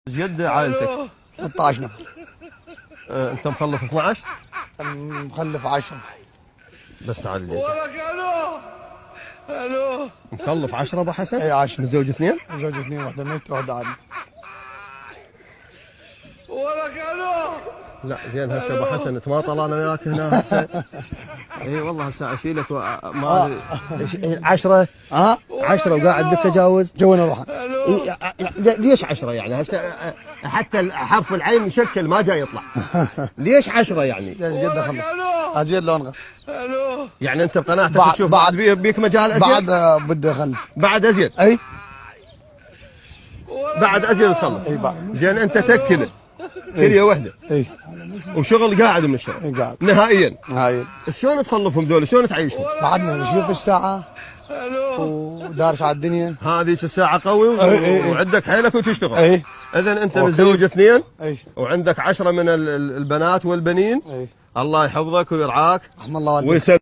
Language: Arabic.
جد عائلتك 13 نفر. انت مخلف 12 مخلف 10. بس تعال لي الو الو مخلف 10 ابو حسن؟ اي 10. متزوج 2؟ زوج 2، واحده ميت واحده عادي. ولك الو. لا زين هسه ابو حسن تماطل انا وياك هنا هسه. اي والله هسه اشيلك ما 10 10 وقاعد بالتجاوز. جونا روحه. ليش 10 يعني هسه حتى حرف العين يشكل ما جاي يطلع. ليش 10 يعني؟ ايش قد اخلص؟ ازيد لو انغص. الو يعني انت بقناعتك تشوف بعد بيك مجال ازيد؟ بعد بدي اخلف. بعد ازيد؟ اي بعد ازيد تخلص. اي بعد. زين انت تكله كليه وحده اي وشغل قاعد من الشغل اي قاعد نهائيا. هاي شلون تخلفهم ذول؟ شلون تعيشهم؟ بعدنا 12 ساعه ودارس على الدنيا. هذيك الساعة قوي اي وعندك حيلك وتشتغل. اي اذا انت متزوج 2 اي وعندك 10 من البنات والبنين. اي الله يحفظك ويرعاك رحم الله والديك. ويسلمك.